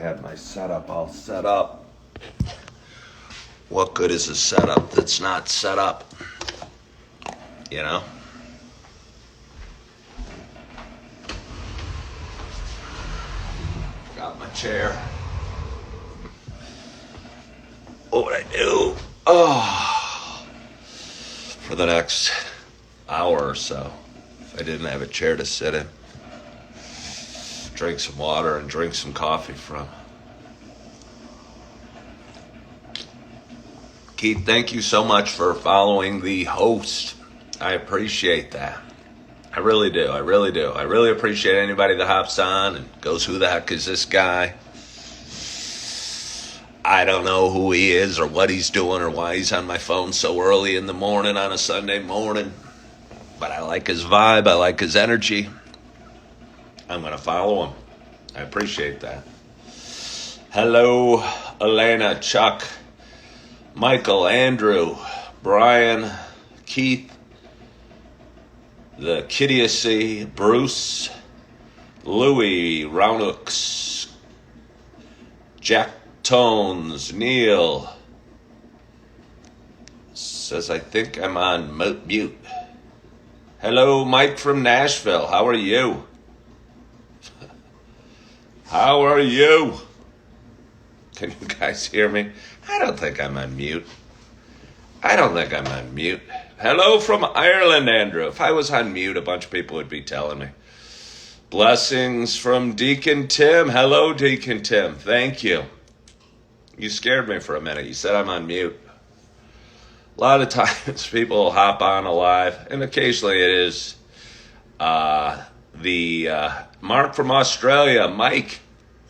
had my setup all set up. What good is a setup that's not set up? You know? Got my chair. What would I do? Oh, for the next hour or so, if I didn't have a chair to sit in, drink some water and drink some coffee from. Keith, thank you so much for following the host. I appreciate that. I really do. I really do. I really appreciate anybody that hops on and goes, who the heck is this guy? I don't know who he is or what he's doing or why he's on my phone so early in the morning on a Sunday morning. But I like his vibe. I like his energy. I'm going to follow him. I appreciate that. Hello, Elena, Chuck, Michael, Andrew, Brian, Keith, the Kiddiacy, Bruce, Louie, Rounooks, Jack Tones, Neil says, I think I'm on mute. Hello, Mike from Nashville. How are you? How are you? Can you guys hear me? I don't think I'm on mute. Hello from Ireland, Andrew. If I was on mute, a bunch of people would be telling me. Blessings from Deacon Tim. Hello, Deacon Tim. Thank you. You scared me for a minute. You said I'm on mute. A lot of times people hop on live, and occasionally it is the Mark from Australia, Mike.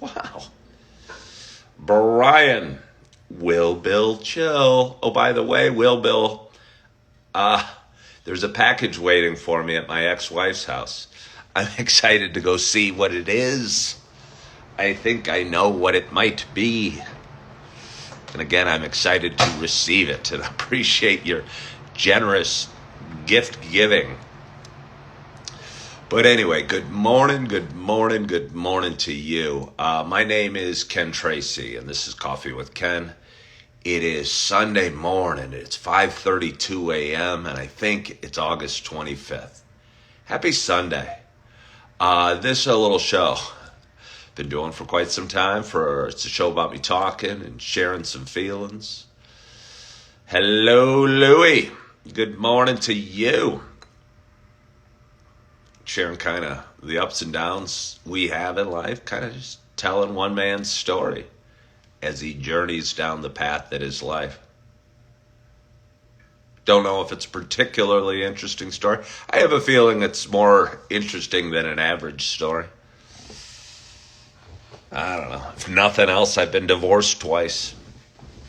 Wow. Brian. Will Bill chill. Oh, by the way, Will Bill, there's a package waiting for me at my ex-wife's house. I'm excited to go see what it is. I think I know what it might be. And again, I'm excited to receive it and appreciate your generous gift giving. But anyway, good morning to you. My name is Ken Tracy, and this is Coffee with Ken. It is Sunday morning. It's 5:32 a.m., and I think it's August 25th. Happy Sunday. This is a little show been doing for quite some time. It's a show about me talking and sharing some feelings. Hello, Louie. Good morning to you. Sharing kind of the ups and downs we have in life, kind of just telling one man's story as he journeys down the path that is life. Don't know if it's a particularly interesting story. I have a feeling it's more interesting than an average story. I don't know. If nothing else, I've been divorced twice.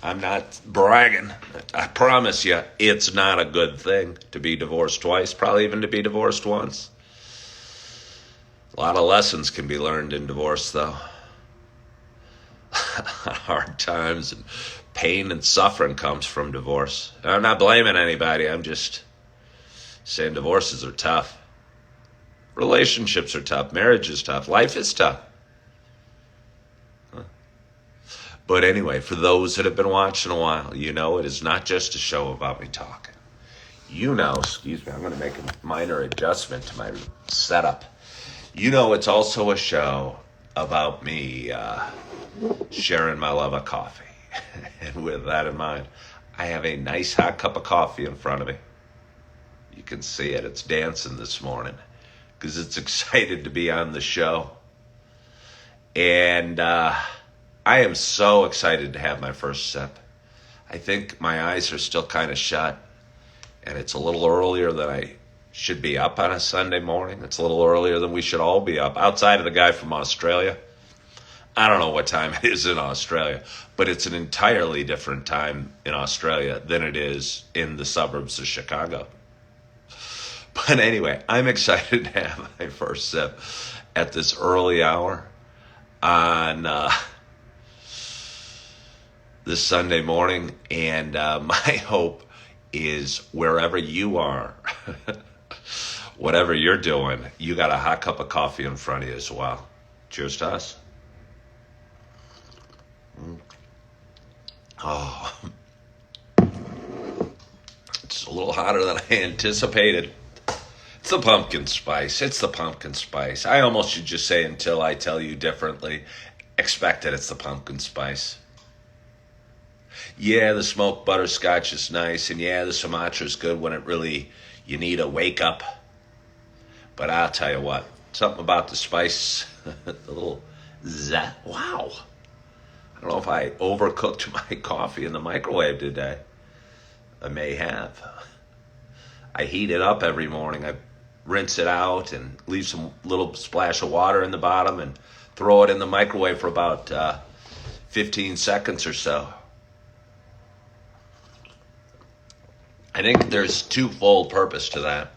I'm not bragging. I promise you, it's not a good thing to be divorced twice, probably even to be divorced once. A lot of lessons can be learned in divorce, though. Hard times and pain and suffering comes from divorce. And I'm not blaming anybody. I'm just saying divorces are tough. Relationships are tough. Marriage is tough. Life is tough. But anyway, for those that have been watching a while, you know it is not just a show about me talking. You know, excuse me, I'm going to make a minor adjustment to my setup. You know it's also a show about me sharing my love of coffee. And with that in mind, I have a nice hot cup of coffee in front of me. You can see it. It's dancing this morning because it's excited to be on the show. And I am so excited to have my first sip. I think my eyes are still kind of shut, and it's a little earlier than I should be up on a Sunday morning. It's a little earlier than we should all be up, outside of the guy from Australia. I don't know what time it is in Australia, but it's an entirely different time in Australia than it is in the suburbs of Chicago. But anyway, I'm excited to have my first sip at this early hour on this Sunday morning, and my hope is wherever you are, whatever you're doing, you got a hot cup of coffee in front of you as well. Cheers to us. Oh, it's a little hotter than I anticipated. It's the pumpkin spice. It's the pumpkin spice. I almost should just say until I tell you differently. Expect it. It's the pumpkin spice. Yeah, the smoked butterscotch is nice, and yeah, the Sumatra is good when you need a wake up. But I'll tell you what, something about the spice, the little zest. Wow. I don't know if I overcooked my coffee in the microwave today. I may have. I heat it up every morning. I rinse it out and leave some little splash of water in the bottom and throw it in the microwave for about 15 seconds or so. I think there's twofold purpose to that.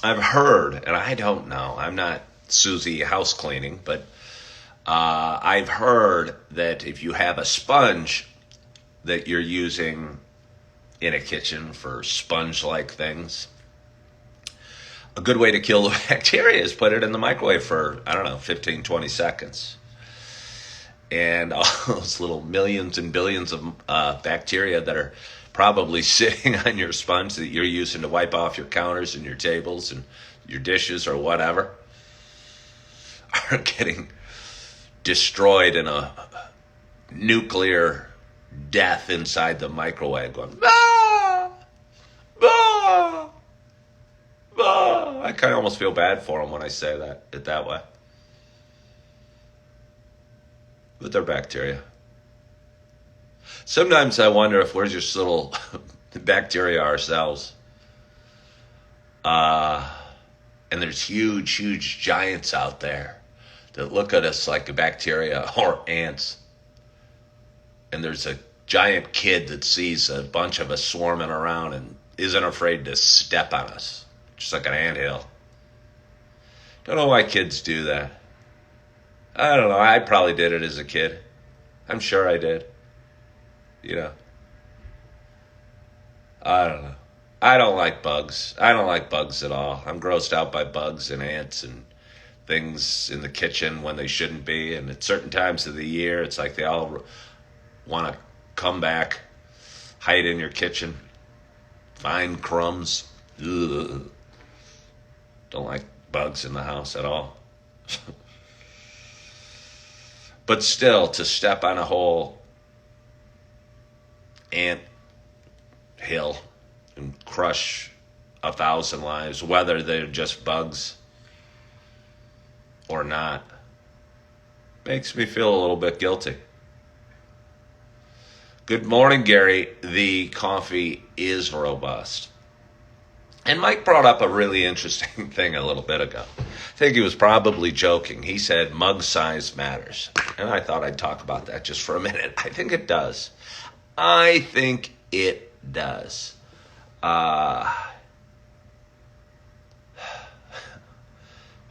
I've heard, and I don't know, I'm not Susie house cleaning, but I've heard that if you have a sponge that you're using in a kitchen for sponge-like things, a good way to kill the bacteria is put it in the microwave for, 15, 20 seconds. And all those little millions and billions of bacteria that are probably sitting on your sponge that you're using to wipe off your counters and your tables and your dishes or whatever are getting destroyed in a nuclear death inside the microwave going, ah, ah, ah. I kind of almost feel bad for them when I say it that way. But they're bacteria. Sometimes I wonder if we're just little bacteria ourselves. And there's huge, huge giants out there that look at us like a bacteria or ants. And there's a giant kid that sees a bunch of us swarming around and isn't afraid to step on us, just like an anthill. Don't know why kids do that. I don't know. I probably did it as a kid. I'm sure I did. I don't know. I don't like bugs. I don't like bugs at all. I'm grossed out by bugs and ants and things in the kitchen when they shouldn't be. And at certain times of the year, it's like they all want to come back, hide in your kitchen, find crumbs. Ugh. Don't like bugs in the house at all. But still, to step on a whole ant hill and crush 1,000 lives, whether they're just bugs or not, makes me feel a little bit guilty. Good morning, Gary. The coffee is robust. And Mike brought up a really interesting thing a little bit ago. I think he was probably joking. He said mug size matters. And I thought I'd talk about that just for a minute. I think it does.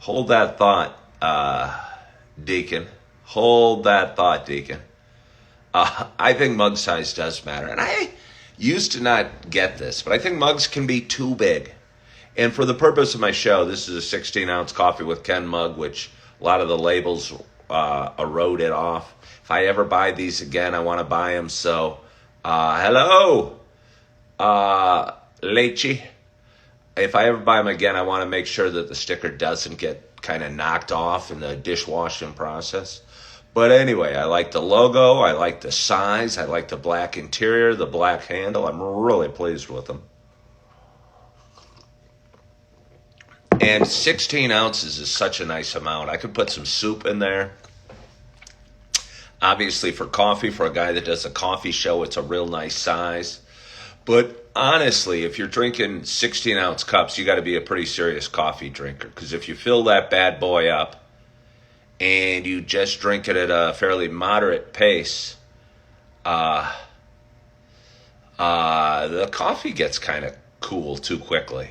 Hold that thought, Deacon. Hold that thought, Deacon. I think mug size does matter. And I used to not get this, but I think mugs can be too big. And for the purpose of my show, this is a 16-ounce Coffee with Ken mug, which a lot of the labels eroded off. If I ever buy these again, I want to buy them. So, hello, Leche. If I ever buy them again, I want to make sure that the sticker doesn't get kind of knocked off in the dishwashing process. But anyway, I like the logo, I like the size, I like the black interior, the black handle. I'm really pleased with them. And 16 ounces is such a nice amount. I could put some soup in there. Obviously for coffee, for a guy that does a coffee show, it's a real nice size. But honestly, if you're drinking 16-ounce cups, you got to be a pretty serious coffee drinker. Because if you fill that bad boy up and you just drink it at a fairly moderate pace, the coffee gets kind of cool too quickly.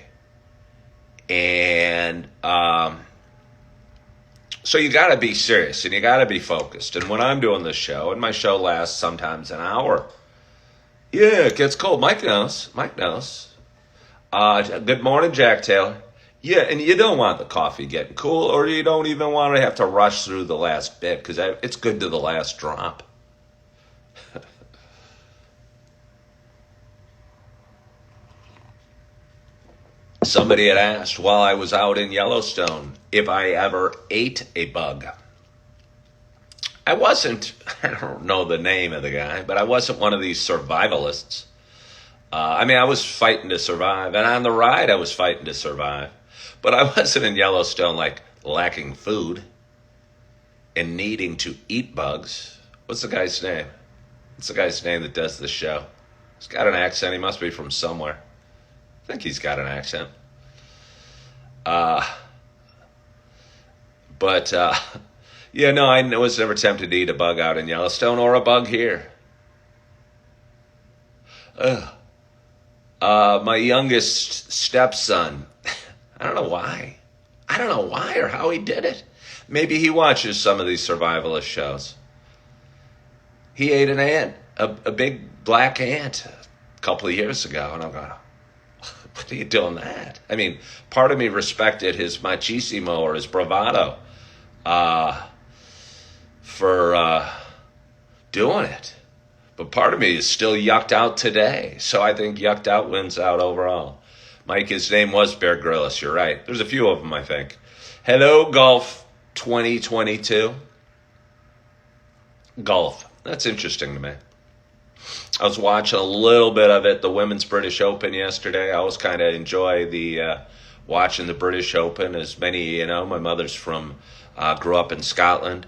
And so you got to be serious and you got to be focused. And when I'm doing this show, and my show lasts sometimes an hour, yeah, it gets cold. Mike knows. Good morning, Jack Taylor. Yeah, and you don't want the coffee getting cool, or you don't even want to have to rush through the last bit, because it's good to the last drop. Somebody had asked while I was out in Yellowstone if I ever ate a bug. I wasn't, I don't know the name of the guy, but I wasn't one of these survivalists. I was fighting to survive, and on the ride I was fighting to survive. But I wasn't in Yellowstone like lacking food and needing to eat bugs. What's the guy's name? What's the guy's name that does this show? He's got an accent. He must be from somewhere. I think he's got an accent. But yeah, no, I was never tempted to eat a bug out in Yellowstone or a bug here. My youngest stepson, I don't know why. I don't know why or how he did it. Maybe he watches some of these survivalist shows. He ate an ant, a big black ant, a couple of years ago, and I'm going, what are you doing that? I mean, part of me respected his machismo or his bravado for doing it. But part of me is still yucked out today. So I think yucked out wins out overall. Mike, his name was Bear Gillis. You're right. There's a few of them, I think. Hello, Golf 2022. Golf. That's interesting to me. I was watching a little bit of it, the Women's British Open yesterday. I always kind of enjoy the watching the British Open. As many, my mother's grew up in Scotland.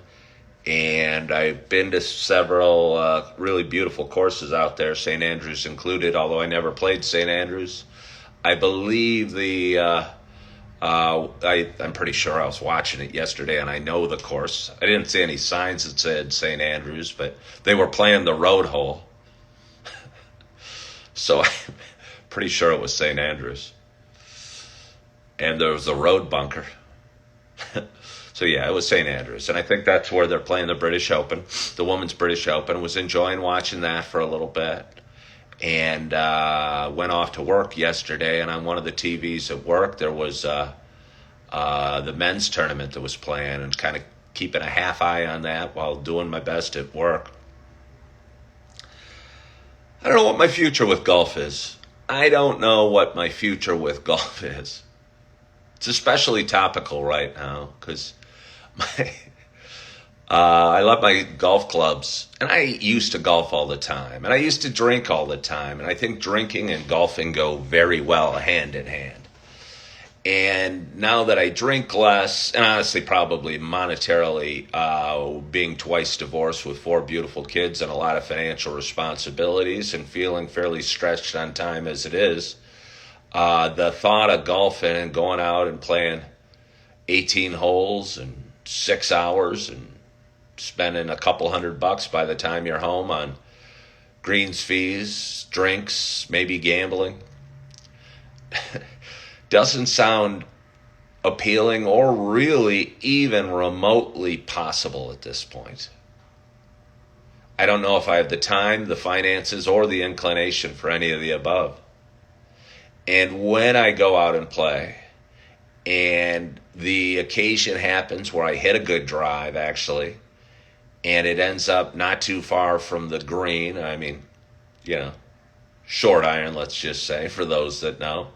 And I've been to several really beautiful courses out there, St. Andrews included, although I never played St. Andrews. I believe I'm pretty sure I was watching it yesterday, and I know the course. I didn't see any signs that said St. Andrews, but they were playing the road hole. So I'm pretty sure it was St. Andrews. And there was a road bunker. So yeah, it was St. Andrews, and I think that's where they're playing the British Open, the Women's British Open. I was enjoying watching that for a little bit, and went off to work yesterday, and on one of the TVs at work, there was the men's tournament that was playing, and kind of keeping a half eye on that while doing my best at work. I don't know what my future with golf is. I don't know what my future with golf is. It's especially topical right now because I love my golf clubs, and I used to golf all the time, and I used to drink all the time, and I think drinking and golfing go very well hand in hand. And now that I drink less, and honestly probably monetarily, being twice divorced with 4 beautiful kids and a lot of financial responsibilities and feeling fairly stretched on time as it is, the thought of golfing and going out and playing 18 holes and 6 hours and spending a couple $100 by the time you're home on greens fees, drinks, maybe gambling, doesn't sound appealing or really even remotely possible at this point. I don't know if I have the time, the finances, or the inclination for any of the above. And when I go out and play, and the occasion happens where I hit a good drive, actually, and it ends up not too far from the green, short iron, let's just say, for those that know.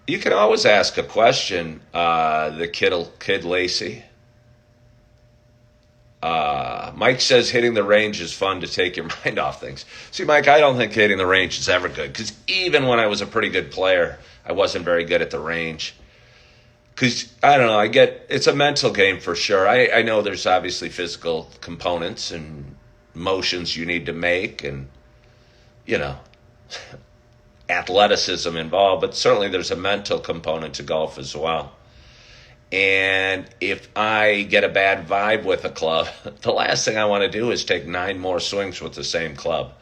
You can always ask a question, the kid Lacey. Mike says hitting the range is fun to take your mind off things. See, Mike, I don't think hitting the range is ever good, because even when I was a pretty good player, I wasn't very good at the range. Because, I don't know, it's a mental game for sure. I know there's obviously physical components and motions you need to make and, athleticism involved, but certainly there's a mental component to golf as well. And if I get a bad vibe with a club, the last thing I want to do is take 9 more swings with the same club.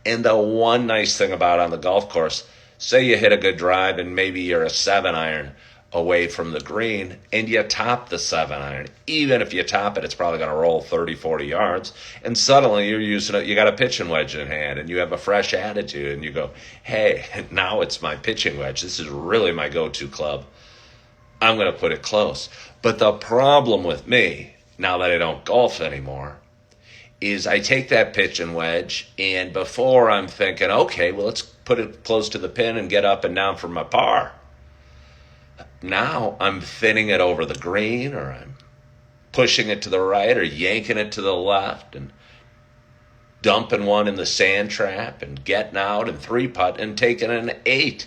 And the one nice thing about on the golf course, say you hit a good drive and maybe you're a 7-iron away from the green and you top the 7-iron. Even if you top it, it's probably going to roll 30, 40 yards. And suddenly you're using it, you got a pitching wedge in hand and you have a fresh attitude and you go, hey, now it's my pitching wedge. This is really my go-to club. I'm going to put it close. But the problem with me, now that I don't golf anymore, is I take that pitch and wedge, and before I'm thinking, okay, well, let's put it close to the pin and get up and down for my par. Now I'm thinning it over the green, or I'm pushing it to the right, or yanking it to the left, and dumping one in the sand trap, and getting out and three-putt and taking an 8.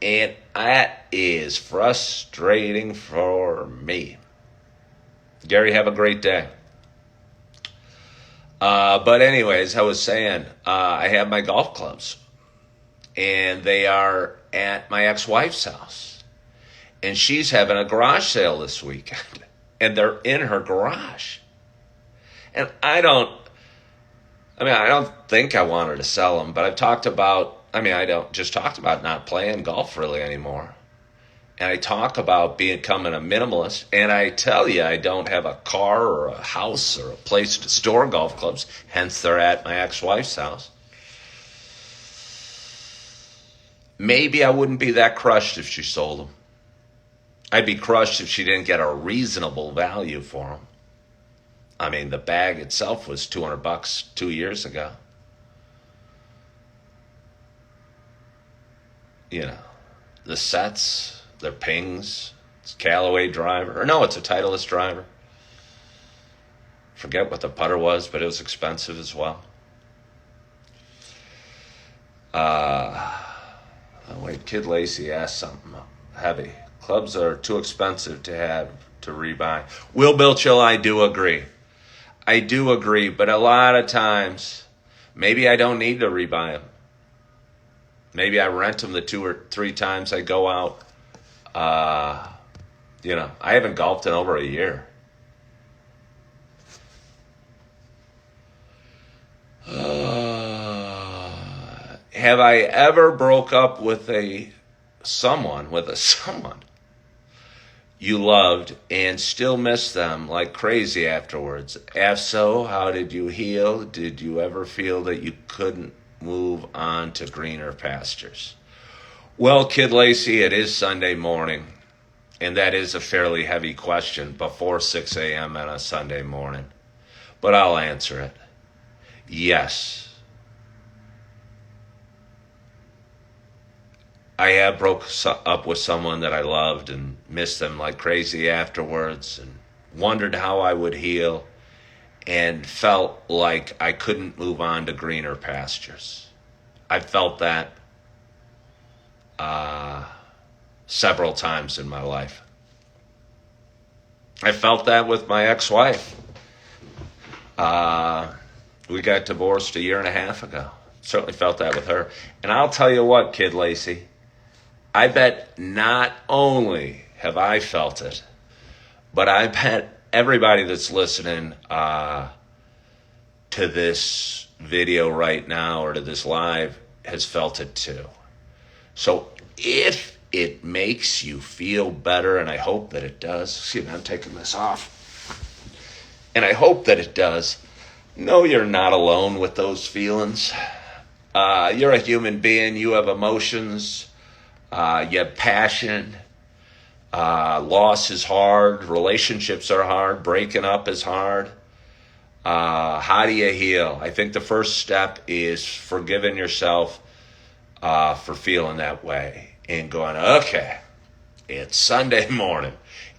And that is frustrating for me. Gary, have a great day. But anyways, I was saying, I have my golf clubs, and they are at my ex-wife's house, and she's having a garage sale this weekend, and they're in her garage. And I don't think I wanted to sell them, but I don't just talked about not playing golf really anymore. And I talk about becoming a minimalist, and I tell you I don't have a car or a house or a place to store golf clubs, hence they're at my ex-wife's house. Maybe I wouldn't be that crushed if she sold them. I'd be crushed if she didn't get a reasonable value for them. I mean, the bag itself was $200 2 years ago. You know, the sets, their pings, it's Callaway driver. Or no, it's a Titleist driver. Forget what the putter was, but it was expensive as well. Wait, Kid Lacey asked something heavy. Clubs are too expensive to have to rebuy. Will Bill Chill, I do agree. But a lot of times, maybe I don't need to rebuy them. Maybe I rent them the 2 or 3 times I go out. I haven't golfed in over a year. Have I ever broke up with someone you loved and still miss them like crazy afterwards? If so, how did you heal? Did you ever feel that you couldn't move on to greener pastures? Well, Kid Lacey, it is Sunday morning, and that is a fairly heavy question before 6 a.m. on a Sunday morning. But I'll answer it. Yes. I have broke up with someone that I loved and missed them like crazy afterwards, and wondered how I would heal, and felt like I couldn't move on to greener pastures. I felt that several times in my life. I felt that with my ex-wife. We got divorced 1.5 years ago. Certainly felt that with her. And I'll tell you what, Kid Lacey, I bet not only have I felt it, but I bet everybody that's listening to this video right now or to this live has felt it too. So if it makes you feel better, and I hope that it does, excuse me, I'm taking this off, and I hope that it does, know you're not alone with those feelings. You're a human being. You have emotions. You have passion. Loss is hard. Relationships are hard. Breaking up is hard. How do you heal? I think the first step is forgiving yourself for feeling that way and going, okay, it's Sunday morning.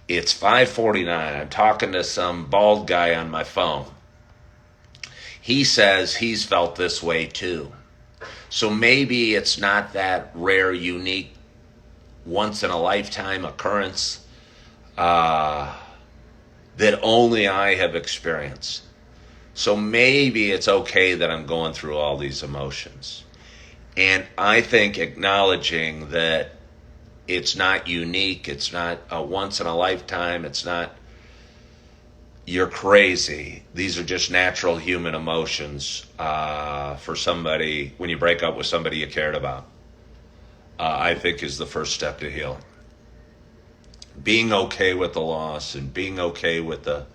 It's 5:49. I'm talking to some bald guy on my phone. He says he's felt this way too. So maybe it's not that rare, unique, once-in-a-lifetime occurrence that only I have experienced. So maybe it's okay that I'm going through all these emotions. And I think acknowledging that it's not unique, it's not a once-in-a-lifetime, it's not you're crazy. These are just natural human emotions for somebody when you break up with somebody you cared about. I think is the first step to healing. Being okay with the loss and being okay with the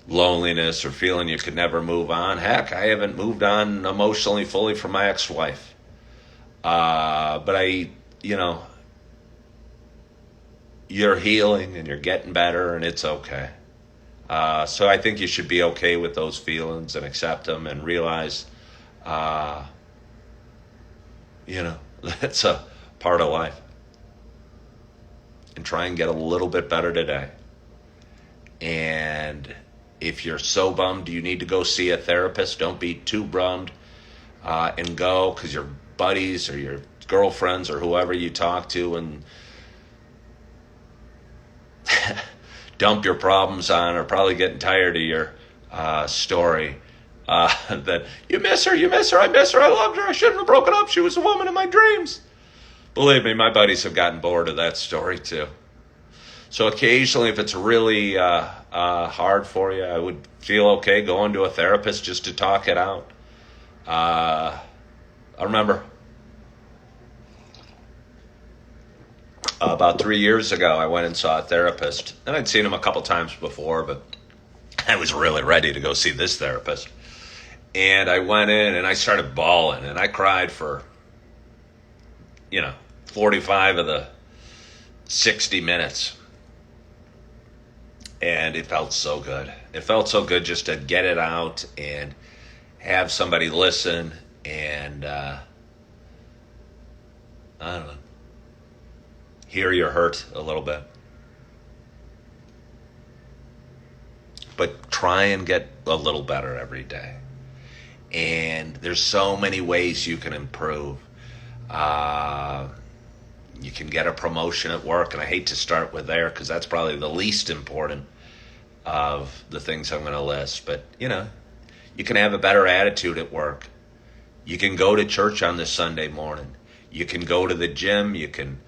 loneliness or feeling you could never move on. Heck, I haven't moved on emotionally fully from my ex-wife. But you're healing and you're getting better, and it's okay. So I think you should be okay with those feelings and accept them and realize, uh, that's a part of life. And try and get a little bit better today. And if you're so bummed you need to go see a therapist, don't be too bummed and go, because your buddies or your girlfriends or whoever you talk to and dump your problems on are probably getting tired of your story. That you miss her, I miss her, I loved her, I shouldn't have broken up, she was the woman of my dreams. Believe me, my buddies have gotten bored of that story too. So occasionally, if it's really hard for you, I would feel okay going to a therapist just to talk it out. I remember about 3 years ago, I went and saw a therapist. And I'd seen him a couple times before, but I was really ready to go see this therapist. And I went in and I started bawling. And I cried for, 45 of the 60 minutes. And it felt so good. It felt so good just to get it out and have somebody listen and, I don't know, hear your hurt a little bit. But try and get a little better every day. And there's so many ways you can improve. You can get a promotion at work, and I hate to start with there because that's probably the least important of the things I'm going to list. But, you can have a better attitude at work. You can go to church on this Sunday morning. You can go to the gym. You can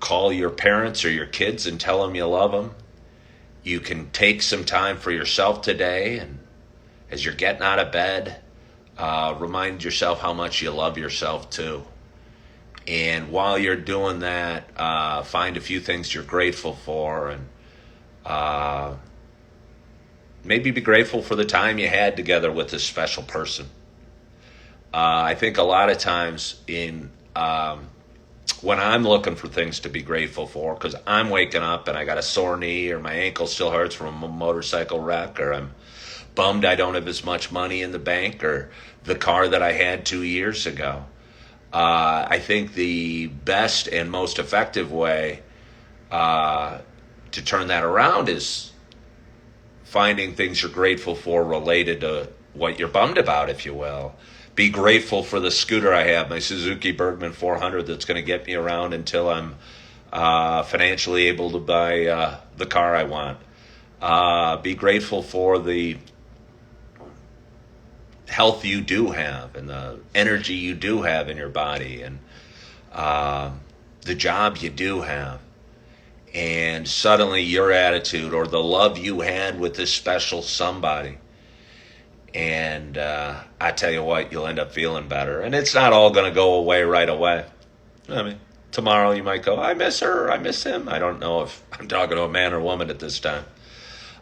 call your parents or your kids and tell them you love them. You can take some time for yourself today, and as you're getting out of bed, remind yourself how much you love yourself too. And while you're doing that, find a few things you're grateful for, and maybe be grateful for the time you had together with this special person. I think a lot of times when I'm looking for things to be grateful for, because I'm waking up and I got a sore knee or my ankle still hurts from a motorcycle wreck, or I'm bummed I don't have as much money in the bank or the car that I had 2 years ago. I think the best and most effective way to turn that around is finding things you're grateful for related to what you're bummed about, if you will. Be grateful for the scooter I have, my Suzuki Bergman 400, that's going to get me around until I'm financially able to buy the car I want. Be grateful for the health you do have and the energy you do have in your body and the job you do have. And suddenly your attitude or the love you had with this special somebody. And I tell you what, you'll end up feeling better. And it's not all going to go away right away. I mean, tomorrow you might go, I miss her, I miss him. I don't know if I'm talking to a man or woman at this time.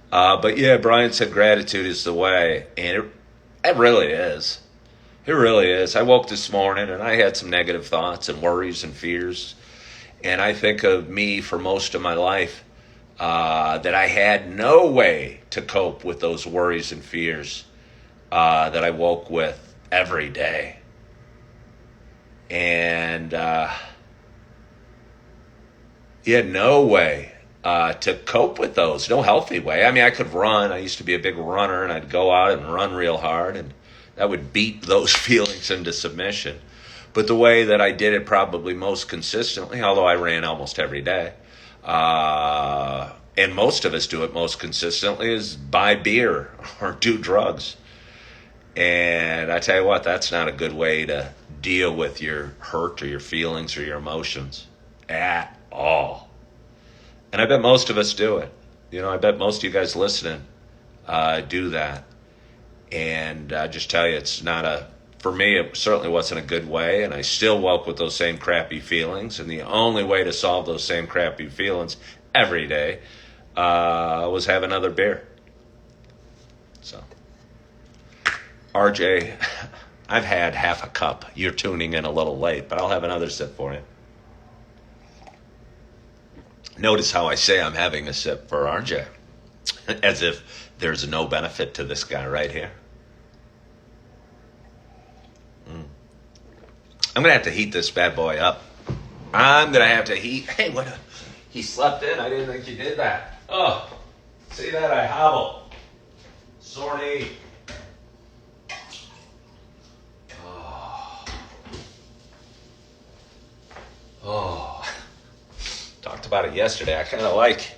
But yeah, Brian said gratitude is the way. And it really is. It really is. I woke this morning and I had some negative thoughts and worries and fears. And I think of me for most of my life that I had no way to cope with those worries and fears that I woke with every day. And no way to cope with those. No healthy way. I mean, I could run. I used to be a big runner, and I'd go out and run real hard, and that would beat those feelings into submission. But the way that I did it probably most consistently, although I ran almost every day, and most of us do it most consistently, is buy beer or do drugs. And I tell you what, that's not a good way to deal with your hurt or your feelings or your emotions at all. And I bet most of us do it. I bet most of you guys listening do that. And I just tell you, for me, it certainly wasn't a good way. And I still woke with those same crappy feelings. And the only way to solve those same crappy feelings every day was have another beer. So, RJ, I've had half a cup. You're tuning in a little late, but I'll have another sip for you. Notice how I say I'm having a sip for RJ, as if there's no benefit to this guy right here. I'm going to have to heat this bad boy up. I'm going to have to heat. Hey, he slept in. I didn't think he did that. Oh, see that? I hobble. Sore knee. Oh. Talked about it yesterday. I kind of like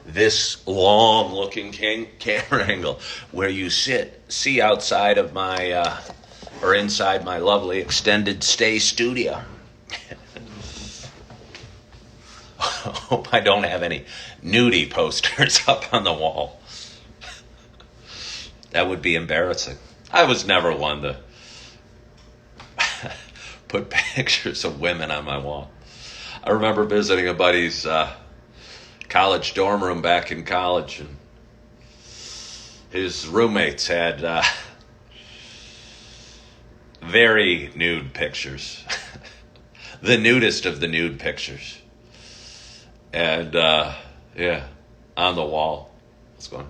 this long-looking camera angle where you see outside of my, or inside my lovely extended stay studio. Hope I don't have any nudie posters up on the wall. That would be embarrassing. I was never one to put pictures of women on my wall. I remember visiting a buddy's college dorm room back in college, and his roommates had very nude pictures. The nudist of the nude pictures. And, yeah, on the wall. I was going,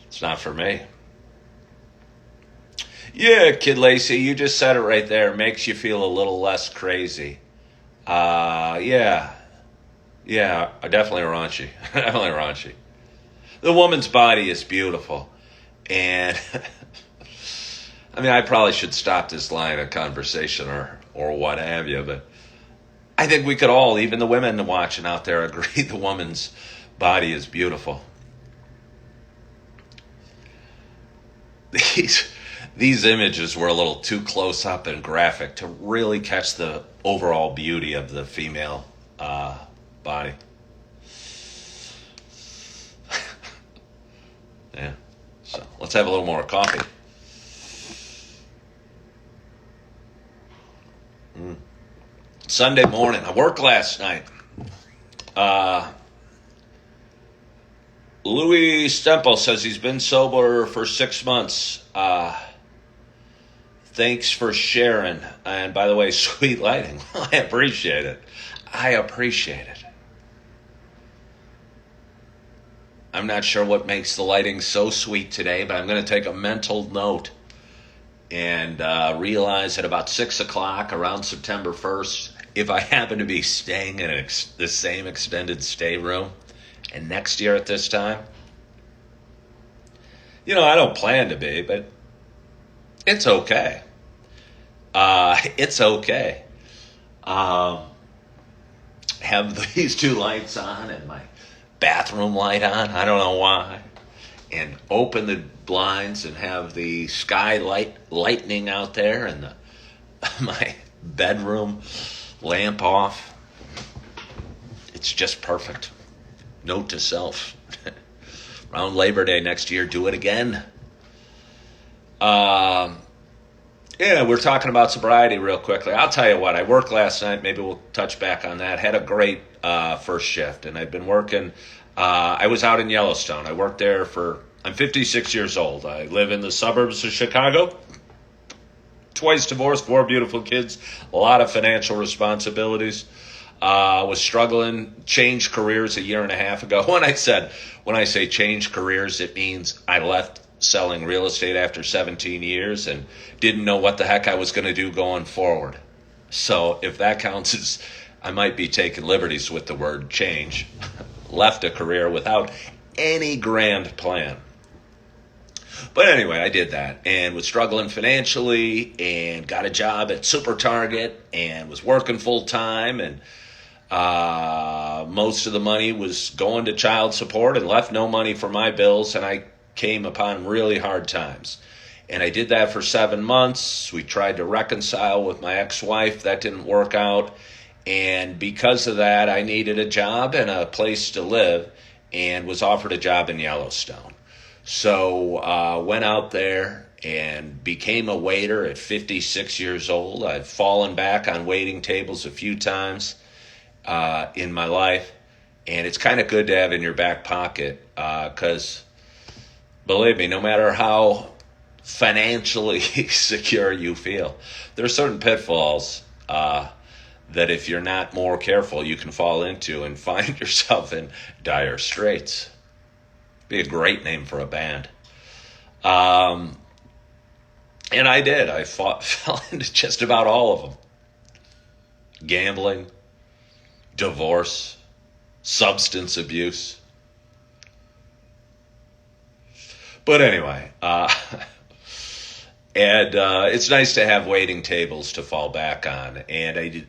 It's not for me. Yeah, Kid Lacey, you just said it right there. It makes you feel a little less crazy. Yeah, definitely raunchy. Definitely raunchy. The woman's body is beautiful. And, I mean, I probably should stop this line of conversation or what have you, but I think we could all, even the women watching out there, agree the woman's body is beautiful. These images were a little too close up and graphic to really catch the overall beauty of the female body. Yeah. So let's have a little more coffee. Sunday morning. I worked last night. Louis Stempel says he's been sober for 6 months. Thanks for sharing. And by the way, sweet lighting. I appreciate it. I'm not sure what makes the lighting so sweet today, but I'm going to take a mental note and realize at about 6 o'clock around September 1st, if I happen to be staying in the same extended stay room, and next year at this time, I don't plan to be, but it's okay. It's okay. Have these two lights on and my bathroom light on. I don't know why. And open the blinds and have the sky lightning out there and my bedroom lamp off. It's just perfect. Note to self. Around Labor Day next year, do it again. Yeah, we're talking about sobriety real quickly. I'll tell you what, I worked last night. Maybe we'll touch back on that. Had a great first shift, and I've been working. I was out in Yellowstone. I worked there I'm 56 years old. I live in the suburbs of Chicago. Twice divorced, 4 beautiful kids, a lot of financial responsibilities. Was struggling, changed careers a year and a half ago. When I say change careers, it means I left selling real estate after 17 years and didn't know what the heck I was going to do going forward. So if that counts as, I might be taking liberties with the word change. Left a career without any grand plan. But anyway, I did that and was struggling financially and got a job at Super Target and was working full time, and most of the money was going to child support and left no money for my bills, and I came upon really hard times. And I did that for 7 months. We tried to reconcile with my ex-wife. That didn't work out. And because of that, I needed a job and a place to live and was offered a job in Yellowstone. So went out there and became a waiter at 56 years old. I've fallen back on waiting tables a few times in my life. And it's kind of good to have in your back pocket because, believe me, no matter how financially secure you feel, there are certain pitfalls that if you're not more careful, you can fall into and find yourself in dire straits. Be a great name for a band. And I did. I fell into just about all of them. Gambling, divorce, substance abuse. But anyway, and it's nice to have waiting tables to fall back on. And I,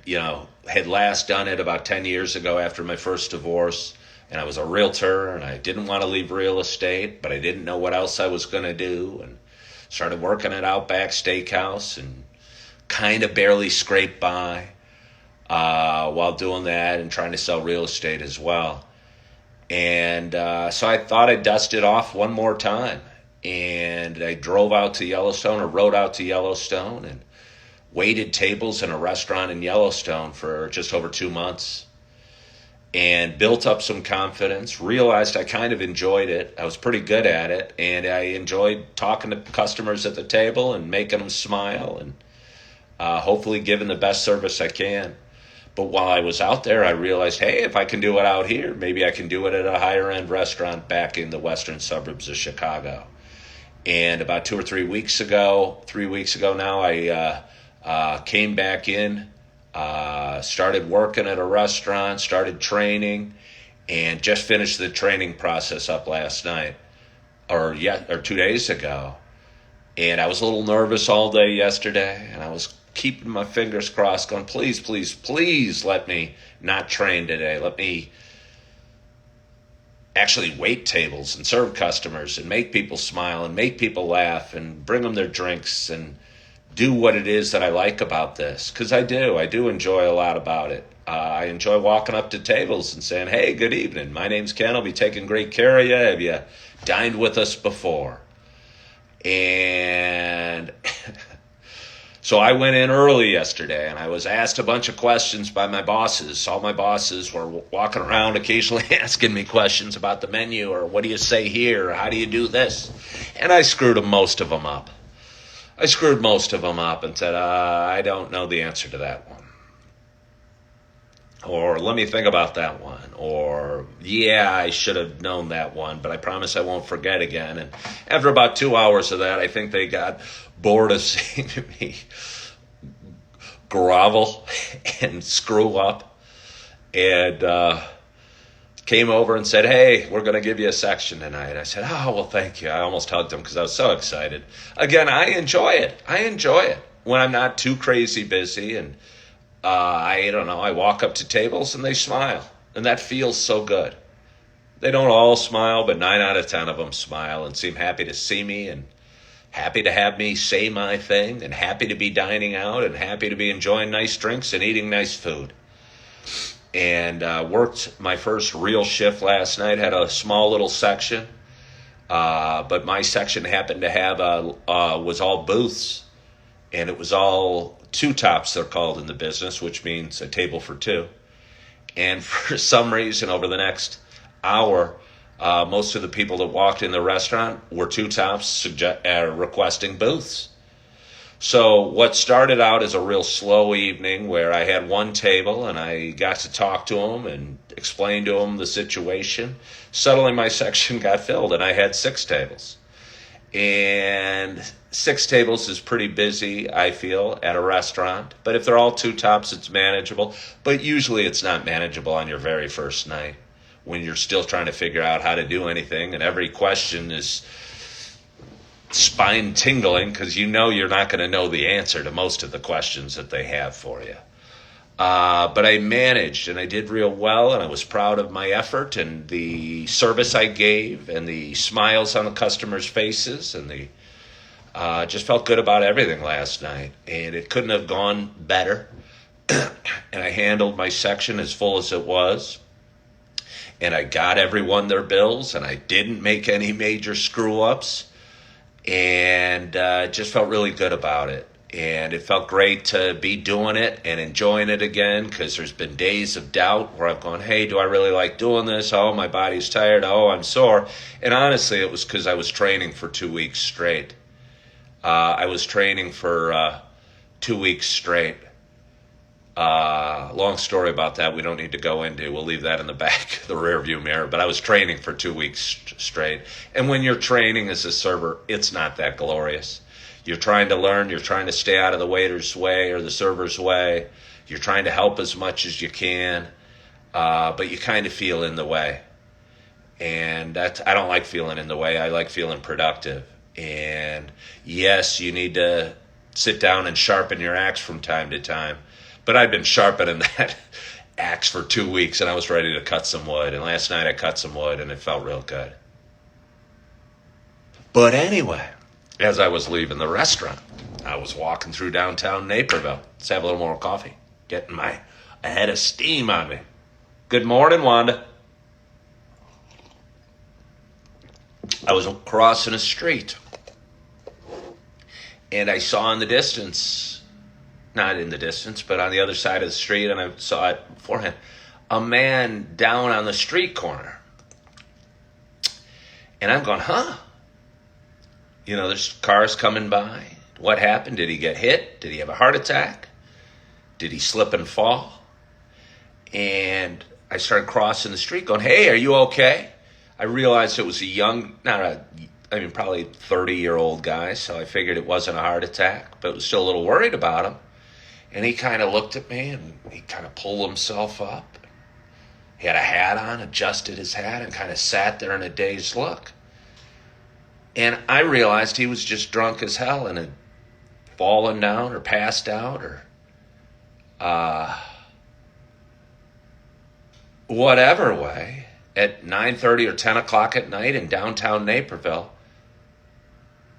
had last done it about 10 years ago after my first divorce. And I was a realtor, and I didn't want to leave real estate, but I didn't know what else I was going to do. And started working at Outback Steakhouse and kind of barely scraped by while doing that and trying to sell real estate as well. And so I thought I'd dust it off one more time. And I drove out to Yellowstone, or rode out to Yellowstone, and waited tables in a restaurant in Yellowstone for just over 2 months. And built up some confidence, realized I kind of enjoyed it. I was pretty good at it, and I enjoyed talking to customers at the table and making them smile and hopefully giving the best service I can. But while I was out there, I realized, hey, if I can do it out here, maybe I can do it at a higher-end restaurant back in the western suburbs of Chicago. And about 3 weeks ago now, I came back in, started working at a restaurant, started training, and just finished the training process up last night, or 2 days ago. And I was a little nervous all day yesterday, and I was keeping my fingers crossed, going, please, please, please let me not train today. Let me actually wait tables and serve customers and make people smile and make people laugh and bring them their drinks and do what it is that I like about this. Because I do enjoy a lot about it. I enjoy walking up to tables and saying, hey, good evening. My name's Ken. I'll be taking great care of you. Have you dined with us before? And so I went in early yesterday, and I was asked a bunch of questions by my bosses. All my bosses were walking around occasionally asking me questions about the menu, or what do you say here, or how do you do this? And I screwed most of them up. I screwed most of them up and said, I don't know the answer to that one. Or let me think about that one. Or, yeah, I should have known that one, but I promise I won't forget again. And after about 2 hours of that, I think they got bored of seeing me grovel and screw up. And came over and said, hey, we're going to give you a section tonight. I said, oh, well, thank you. I almost hugged him because I was so excited. Again, I enjoy it. When I'm not too crazy busy, and I don't know, I walk up to tables and they smile, and that feels so good. They don't all smile, but 9 out of 10 of them smile and seem happy to see me and happy to have me say my thing and happy to be dining out and happy to be enjoying nice drinks and eating nice food. And worked my first real shift last night, had a small little section, but my section happened to have was all booths, and it was all two tops, they're called in the business, which means a table for two. And for some reason, over the next hour, most of the people that walked in the restaurant were two tops requesting booths. So what started out as a real slow evening where I had one table and I got to talk to them and explain to them the situation, suddenly my section got filled and I had 6 tables. And 6 tables is pretty busy, I feel, at a restaurant. But if they're all two tops, it's manageable. But usually it's not manageable on your very first night when you're still trying to figure out how to do anything. And every question is spine tingling because you know you're not going to know the answer to most of the questions that they have for you. But I managed, and I did real well, and I was proud of my effort and the service I gave and the smiles on the customers' faces, and the just felt good about everything last night. And it couldn't have gone better. And I handled my section as full as it was. And I got everyone their bills, and I didn't make any major screw-ups. And just felt really good about it. And it felt great to be doing it and enjoying it again, because there's been days of doubt where I've gone, hey, do I really like doing this? Oh, my body's tired. Oh, I'm sore. And honestly, it was because I was training for 2 weeks straight. I was training for 2 weeks straight. Long story about that we don't need to go into. We'll leave that in the back, the rear view mirror. But I was training for 2 weeks straight. And when you're training as a server, it's not that glorious. You're trying to learn. You're trying to stay out of the waiter's way or the server's way. You're trying to help as much as you can. But you kind of feel in the way. And I don't like feeling in the way. I like feeling productive. And yes, you need to sit down and sharpen your axe from time to time. But I've been sharpening that axe for 2 weeks, and I was ready to cut some wood. And last night I cut some wood, and it felt real good. But anyway, as I was leaving the restaurant, I was walking through downtown Naperville. Let's have a little more coffee. Getting my head of steam on me. Good morning, Wanda. I was crossing a street, and I saw in the distance, not in the distance, but on the other side of the street, and I saw it beforehand, a man down on the street corner. And I'm going, huh? You know, there's cars coming by. What happened? Did he get hit? Did he have a heart attack? Did he slip and fall? And I started crossing the street going, hey, are you okay? I realized it was probably 30-year-old guy, so I figured it wasn't a heart attack, but was still a little worried about him. And he kind of looked at me, and he kind of pulled himself up. He had a hat on, adjusted his hat, and kind of sat there in a dazed look. And I realized he was just drunk as hell and had fallen down or passed out or whatever way. At 9:30 or 10 o'clock at night in downtown Naperville,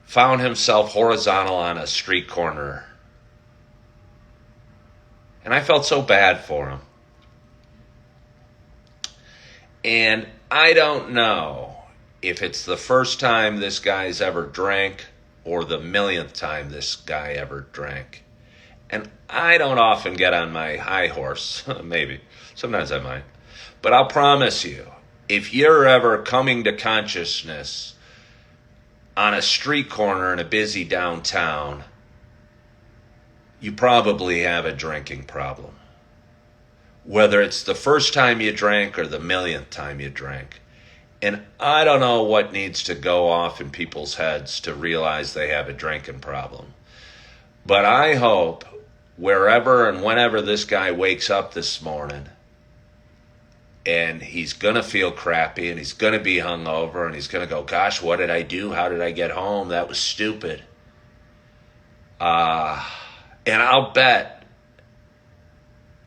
found himself horizontal on a street corner. And I felt so bad for him. And I don't know if it's the first time this guy's ever drank or the millionth time this guy ever drank. And I don't often get on my high horse. Maybe. Sometimes I might. But I'll promise you, if you're ever coming to consciousness on a street corner in a busy downtown, you probably have a drinking problem. Whether it's the first time you drank or the millionth time you drank. And I don't know what needs to go off in people's heads to realize they have a drinking problem. But I hope wherever and whenever this guy wakes up this morning, and he's going to feel crappy, and he's going to be hungover, and he's going to go, gosh, what did I do? How did I get home? That was stupid. And I'll bet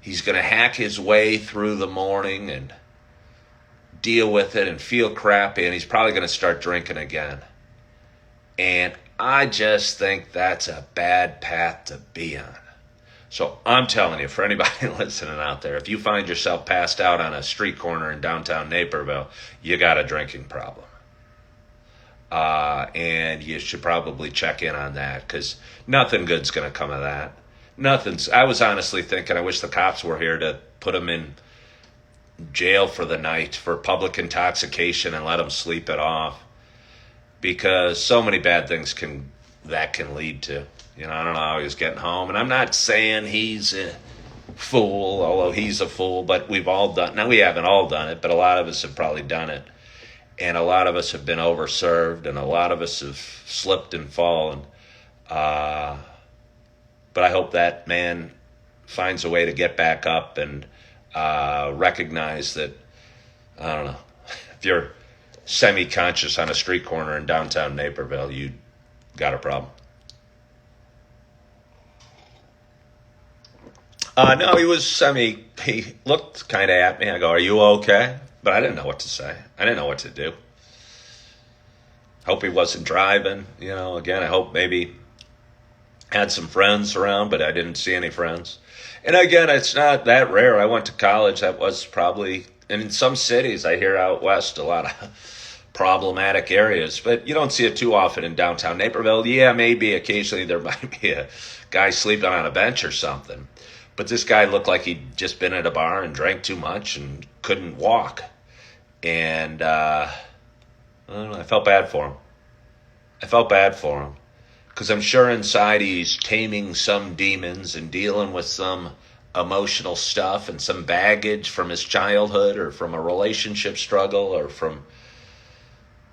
he's going to hack his way through the morning and deal with it and feel crappy, and he's probably going to start drinking again. And I just think that's a bad path to be on. So I'm telling you, for anybody listening out there, if you find yourself passed out on a street corner in downtown Naperville, you got a drinking problem. And you should probably check in on that, because nothing good's going to come of that. I was honestly thinking, I wish the cops were here to put him in jail for the night for public intoxication and let him sleep it off, because so many bad things that can lead to. You know, I don't know how he was getting home. And I'm not saying he's a fool, although he's a fool, but we've all done. Now, we haven't all done it, but a lot of us have probably done it. And a lot of us have been overserved, and a lot of us have slipped and fallen. But I hope that man finds a way to get back up and recognize that, I don't know, if you're semi-conscious on a street corner in downtown Naperville, you got a problem. No, he looked kind of at me. I go, are you okay? But I didn't know what to say. I didn't know what to do. Hope he wasn't driving. You know, again, I hope maybe had some friends around, but I didn't see any friends. And again, it's not that rare. I went to college. That was probably, and in some cities, I hear out west, a lot of problematic areas, but you don't see it too often in downtown Naperville. Yeah, maybe occasionally there might be a guy sleeping on a bench or something. But this guy looked like he'd just been at a bar and drank too much and couldn't walk. And I don't know, I felt bad for him. Because I'm sure inside he's taming some demons and dealing with some emotional stuff and some baggage from his childhood or from a relationship struggle or from,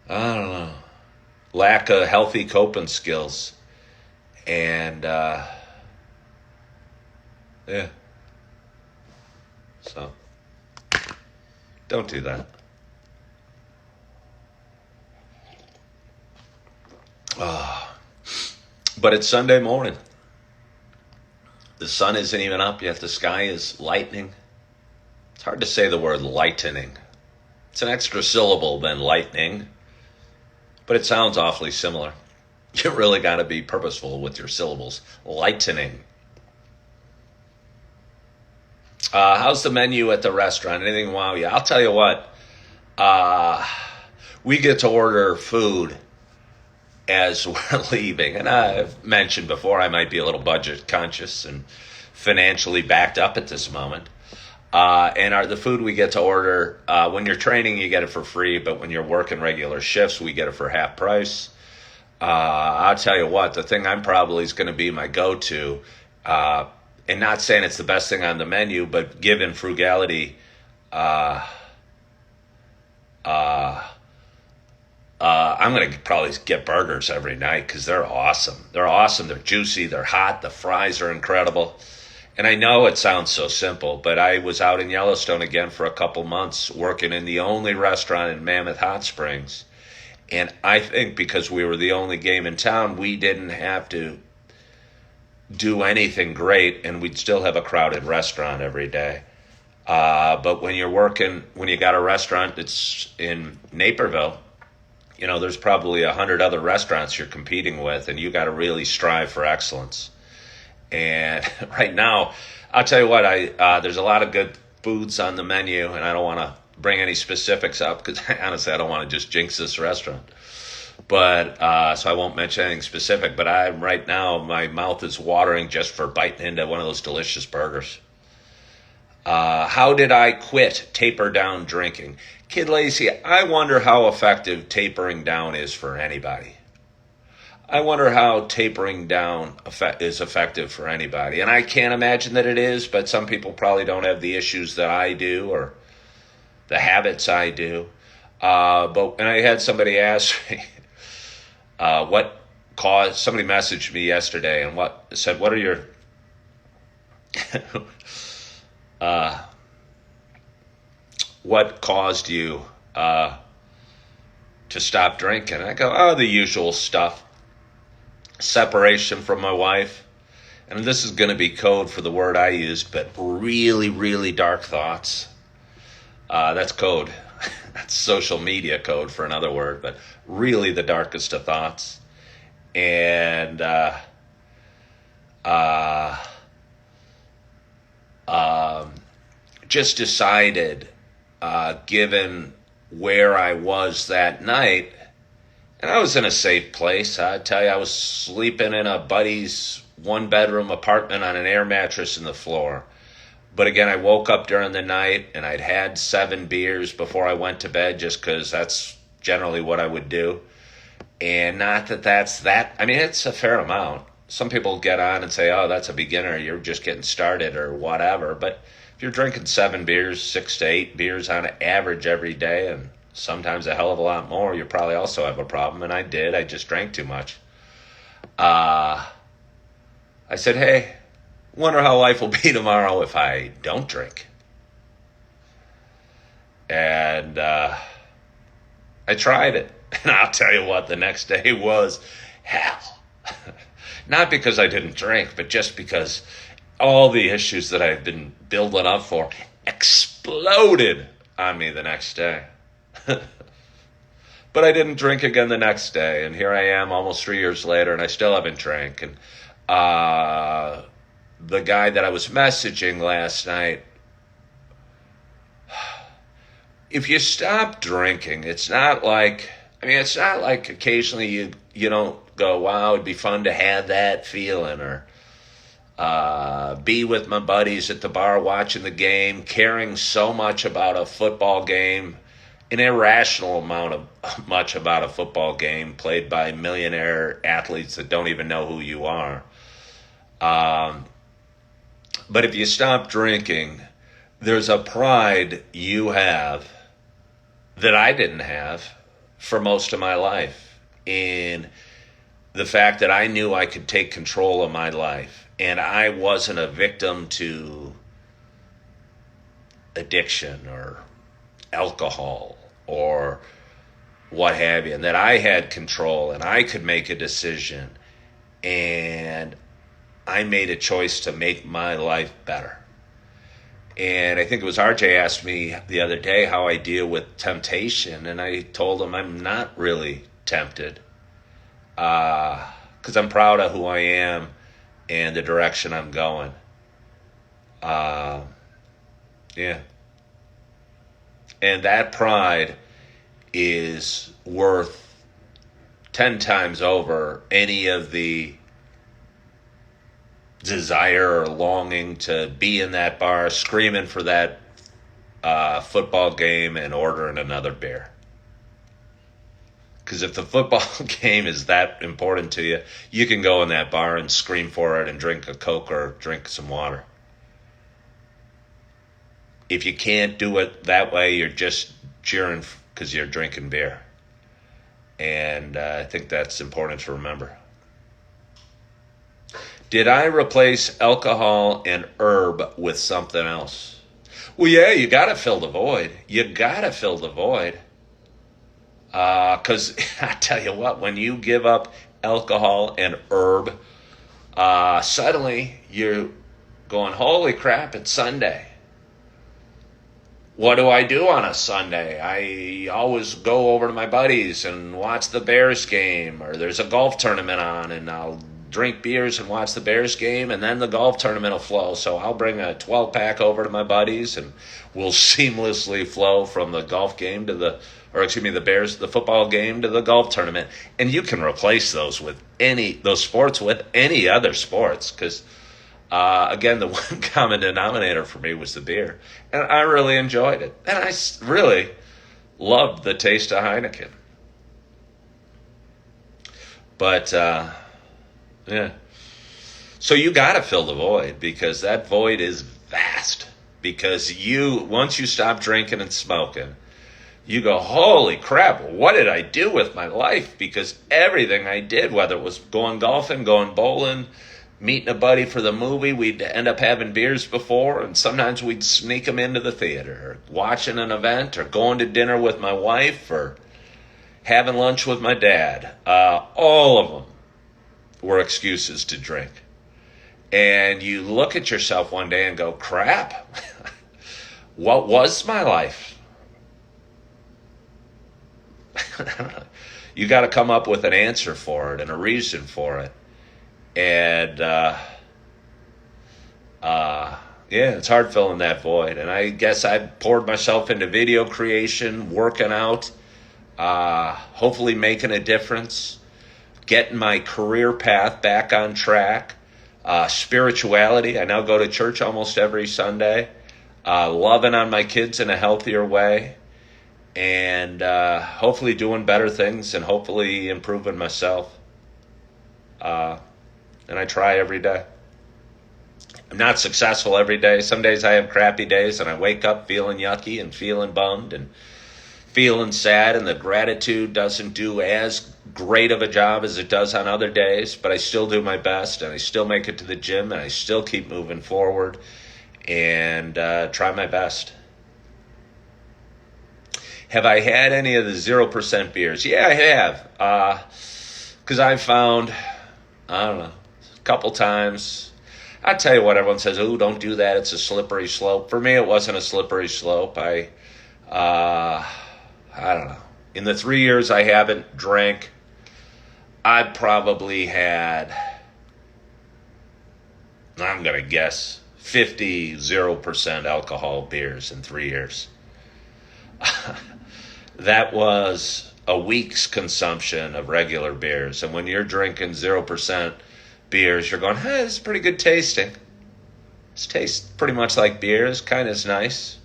I don't know, lack of healthy coping skills. And, yeah. So, don't do that. But it's Sunday morning. The sun isn't even up yet. The sky is lightening. It's hard to say the word lightening. It's an extra syllable than lightning, but it sounds awfully similar. You really got to be purposeful with your syllables. Lightening. How's the menu at the restaurant? Anything wow you? I'll tell you what. We get to order food as we're leaving. And I've mentioned before I might be a little budget conscious and financially backed up at this moment. And the food we get to order, when you're training, you get it for free. But when you're working regular shifts, we get it for half price. I'll tell you what, the thing I'm probably is going to be my go-to, and not saying it's the best thing on the menu, but given frugality, I'm going to probably get burgers every night because they're awesome. They're awesome. They're juicy. They're hot. The fries are incredible. And I know it sounds so simple, but I was out in Yellowstone again for a couple months working in the only restaurant in Mammoth Hot Springs. And I think because we were the only game in town, we didn't have to do anything great, and we'd still have a crowded restaurant every day. But when you got a restaurant that's in Naperville, there's probably 100 other restaurants you're competing with, and you got to really strive for excellence. And right now, I'll tell you what, there's a lot of good foods on the menu, and I don't want to bring any specifics up because honestly, I don't want to just jinx this restaurant. But so I won't mention anything specific. But right now, my mouth is watering just for biting into one of those delicious burgers. How did I taper down drinking? Kid Lacy, I wonder how effective tapering down is for anybody. I wonder how tapering down is effective for anybody. And I can't imagine that it is, but some people probably don't have the issues that I do or the habits I do. And I had somebody ask me somebody messaged me yesterday and said, what are your what caused you to stop drinking? And I go, the usual stuff. Separation from my wife. And this is going to be code for the word I use, but really, really dark thoughts. That's code. That's social media code for another word, but really the darkest of thoughts. And just decided, given where I was that night, and I was in a safe place. I tell you, I was sleeping in a buddy's one-bedroom apartment on an air mattress in the floor. But again, I woke up during the night, and I'd had 7 beers before I went to bed just because that's generally what I would do. And not that that's that. I mean, it's a fair amount. Some people get on and say, that's a beginner. You're just getting started or whatever. But if you're drinking 7 beers, 6 to 8 beers on average every day, and sometimes a hell of a lot more, you probably also have a problem. And I did. I just drank too much. I said, hey, wonder how life will be tomorrow if I don't drink. And I tried it. And I'll tell you what, the next day was hell. Not because I didn't drink, but just because all the issues that I've been building up for exploded on me the next day. But I didn't drink again the next day, and here I am almost 3 years later, and I still haven't drank. And the guy that I was messaging last night, if you stop drinking, it's not like occasionally you don't go, wow, it'd be fun to have that feeling, or be with my buddies at the bar watching the game, caring so much about a football game, an irrational amount of much about a football game played by millionaire athletes that don't even know who you are. But if you stop drinking, there's a pride you have that I didn't have for most of my life in the fact that I knew I could take control of my life and I wasn't a victim to addiction or alcohol or what have you, and that I had control and I could make a decision and I made a choice to make my life better. And I think it was RJ asked me the other day how I deal with temptation, and I told him I'm not really tempted because I'm proud of who I am and the direction I'm going. Yeah. And that pride is worth 10 times over any of the desire or longing to be in that bar screaming for that football game and ordering another beer. Because if the football game is that important to you, you can go in that bar and scream for it and drink a Coke or drink some water. If you can't do it that way, you're just cheering because you're drinking beer. And I think that's important to remember. Did I replace alcohol and herb with something else? Well, yeah, you got to fill the void. You got to fill the void. Because I tell you what, when you give up alcohol and herb, suddenly you're going, holy crap, it's Sunday. What do I do on a Sunday? I always go over to my buddies and watch the Bears game, or there's a golf tournament on, and I'll drink beers and watch the Bears game, and then the golf tournament will flow. So I'll bring a 12-pack over to my buddies, and we'll seamlessly flow from the golf game to the football game to the golf tournament. And you can replace those sports with any other sports, because again, the one common denominator for me was the beer. And I really enjoyed it. And I really loved the taste of Heineken. But, yeah. So you got to fill the void, because that void is vast. Because once you stop drinking and smoking, you go, holy crap, what did I do with my life? Because everything I did, whether it was going golfing, going bowling, meeting a buddy for the movie, we'd end up having beers before, and sometimes we'd sneak them into the theater, or watching an event, or going to dinner with my wife, or having lunch with my dad. All of them were excuses to drink. And you look at yourself one day and go, crap, what was my life? You got to come up with an answer for it and a reason for it. And, yeah, it's hard filling that void. And I guess I poured myself into video creation, working out, hopefully making a difference, getting my career path back on track, spirituality. I now go to church almost every Sunday, loving on my kids in a healthier way, and hopefully doing better things and hopefully improving myself. And I try every day. I'm not successful every day. Some days I have crappy days and I wake up feeling yucky and feeling bummed and feeling sad, and the gratitude doesn't do as great of a job as it does on other days, but I still do my best, and I still make it to the gym, and I still keep moving forward and try my best. Have I had any of the 0% beers? Yeah, I have. Because I've found, I don't know, a couple times. I tell you what, everyone says, "Oh, don't do that. It's a slippery slope." For me, it wasn't a slippery slope. I don't know. In the 3 years I haven't drank, I've probably had, I'm going to guess, 50 0% alcohol beers in 3 years. That was a week's consumption of regular beers. And when you're drinking 0% beers, you're going, hey, this is pretty good tasting. This tastes pretty much like beer. It's kind of nice.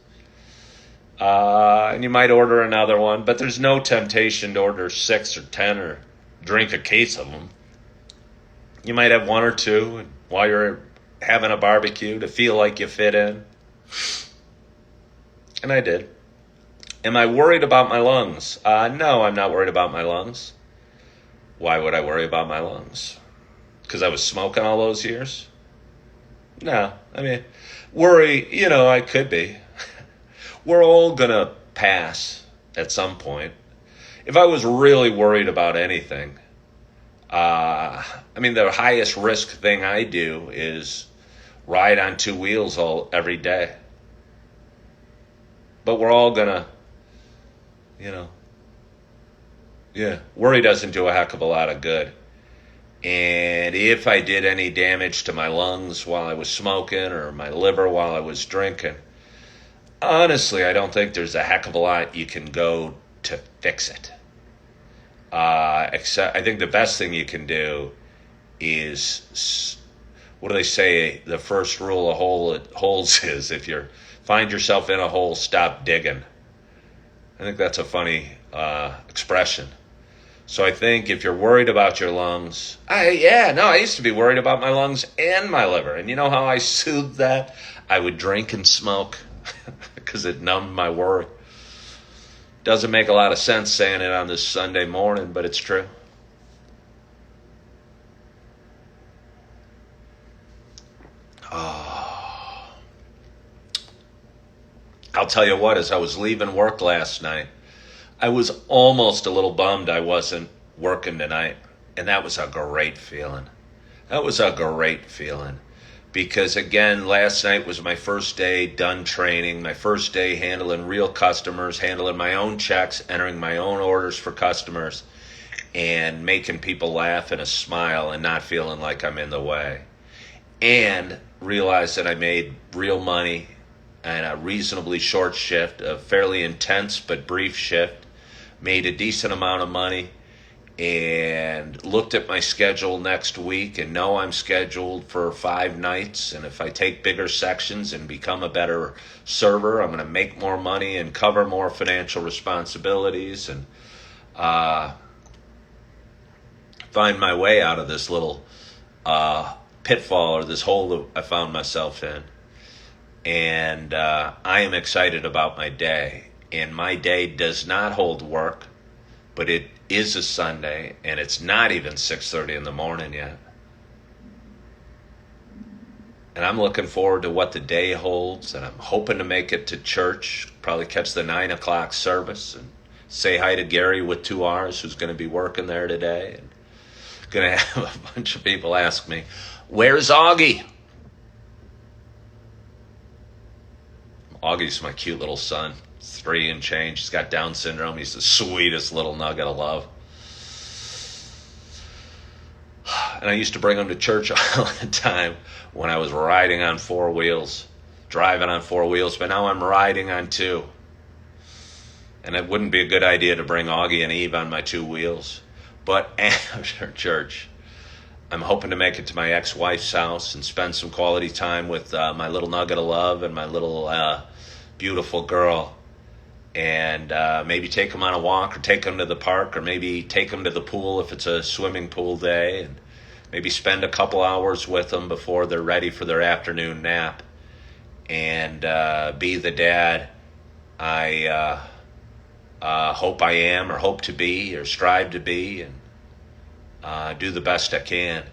And you might order another one, but there's no temptation to order 6 or 10 or drink a case of them. You might have one or two, and while you're having a barbecue, to feel like you fit in. And I did. Am I worried about my lungs? No, I'm not worried about my lungs. Why would I worry about my lungs? Because I was smoking all those years? No, I mean, worry, I could be. We're all going to pass at some point. If I was really worried about anything, the highest risk thing I do is ride on two wheels every day. But we're all going to, worry doesn't do a heck of a lot of good. And if I did any damage to my lungs while I was smoking or my liver while I was drinking, honestly, I don't think there's a heck of a lot you can go to fix it. Except I think the best thing you can do is, what do they say? The first rule of holes is, if you find yourself in a hole, stop digging. I think that's a funny expression. So I think if you're worried about your lungs, I used to be worried about my lungs and my liver. And you know how I soothed that? I would drink and smoke because it numbed my worry. Doesn't make a lot of sense saying it on this Sunday morning, but it's true. I'll tell you what, as I was leaving work last night, I was almost a little bummed I wasn't working tonight. And that was a great feeling. Because, again, last night was my first day done training, my first day handling real customers, handling my own checks, entering my own orders for customers, and making people laugh and a smile and not feeling like I'm in the way. And realize that I made real money and a reasonably short shift, a fairly intense but brief shift, made a decent amount of money, and looked at my schedule next week and know I'm scheduled for 5 nights. And if I take bigger sections and become a better server, I'm going to make more money and cover more financial responsibilities and find my way out of this little pitfall or this hole that I found myself in. And I am excited about my day. And my day does not hold work, but it is a Sunday, and it's not even 6:30 in the morning yet. And I'm looking forward to what the day holds, and I'm hoping to make it to church, probably catch the 9 o'clock service, and say hi to Gary with 2 R's, who's going to be working there today. And going to have a bunch of people ask me, "Where's Auggie?" Augie's my cute little son. 3 and change. He's got Down syndrome. He's the sweetest little nugget of love. And I used to bring him to church all the time when I was riding on 4 wheels, driving on 4 wheels, but now I'm riding on 2. And it wouldn't be a good idea to bring Auggie and Eve on my 2 wheels. But after church, I'm hoping to make it to my ex-wife's house and spend some quality time with my little nugget of love and my little beautiful girl. And maybe take them on a walk or take them to the park or maybe take them to the pool if it's a swimming pool day, and maybe spend a couple hours with them before they're ready for their afternoon nap, and be the dad I hope I am or hope to be or strive to be, and do the best I can,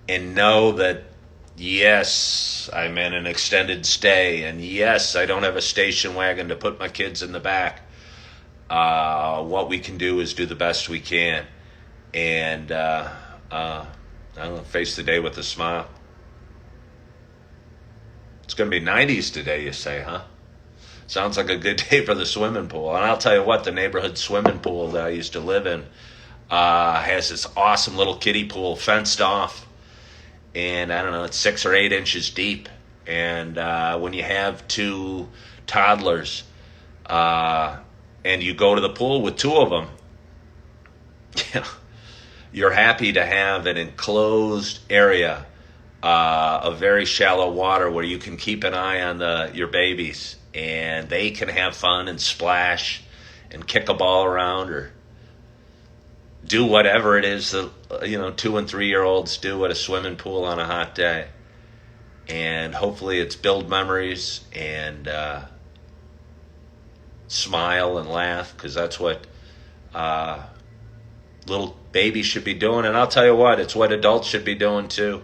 and know that yes, I'm in an extended stay, and yes, I don't have a station wagon to put my kids in the back. What we can do is do the best we can, and I don't know, face the day with a smile. It's going to be 90s today, you say, huh? Sounds like a good day for the swimming pool. And I'll tell you what, the neighborhood swimming pool that I used to live in has this awesome little kiddie pool fenced off. And I don't know, it's 6 or 8 inches deep. And when you have 2 toddlers and you go to the pool with 2 of them, you're happy to have an enclosed area of very shallow water where you can keep an eye on your babies, and they can have fun and splash and kick a ball around or do whatever it is that 2 and 3-year-olds do at a swimming pool on a hot day. And hopefully it's build memories and smile and laugh, because that's what little babies should be doing. And I'll tell you what, it's what adults should be doing too.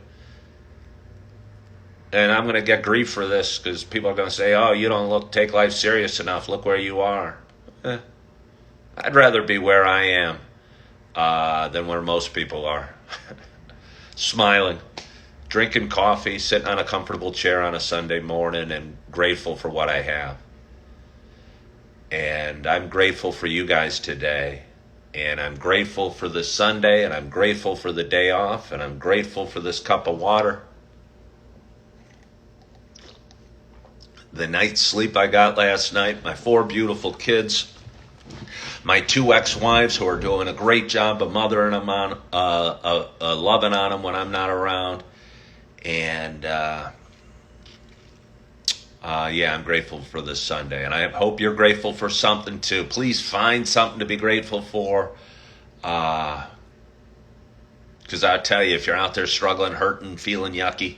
And I'm going to get grief for this because people are going to say, oh, you don't take life serious enough. Look where you are. I'd rather be where I am than where most people are. Smiling, drinking coffee, sitting on a comfortable chair on a Sunday morning, and grateful for what I have. And I'm grateful for you guys today. And I'm grateful for this Sunday, and I'm grateful for the day off, and I'm grateful for this cup of water. The night's sleep I got last night, my 4 beautiful kids, my 2 ex-wives who are doing a great job of mothering them on, loving on them when I'm not around. And I'm grateful for this Sunday. And I hope you're grateful for something too. Please find something to be grateful for. Because I tell you, if you're out there struggling, hurting, feeling yucky,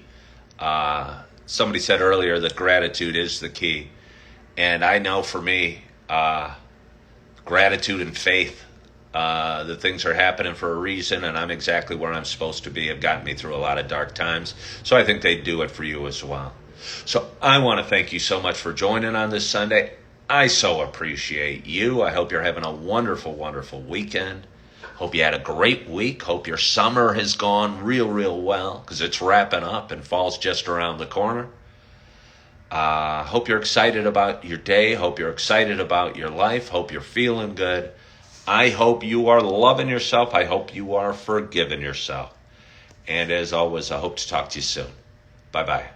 somebody said earlier that gratitude is the key. And I know for me, gratitude and faith, that things are happening for a reason, and I'm exactly where I'm supposed to be, have gotten me through a lot of dark times. So I think they do it for you as well. So I want to thank you so much for joining on this Sunday. I so appreciate you. I hope you're having a wonderful, wonderful weekend. Hope you had a great week. Hope your summer has gone real, real well, because it's wrapping up and fall's just around the corner. Hope you're excited about your day. Hope you're excited about your life. Hope you're feeling good. I hope you are loving yourself. I hope you are forgiving yourself. And as always, I hope to talk to you soon. Bye-bye.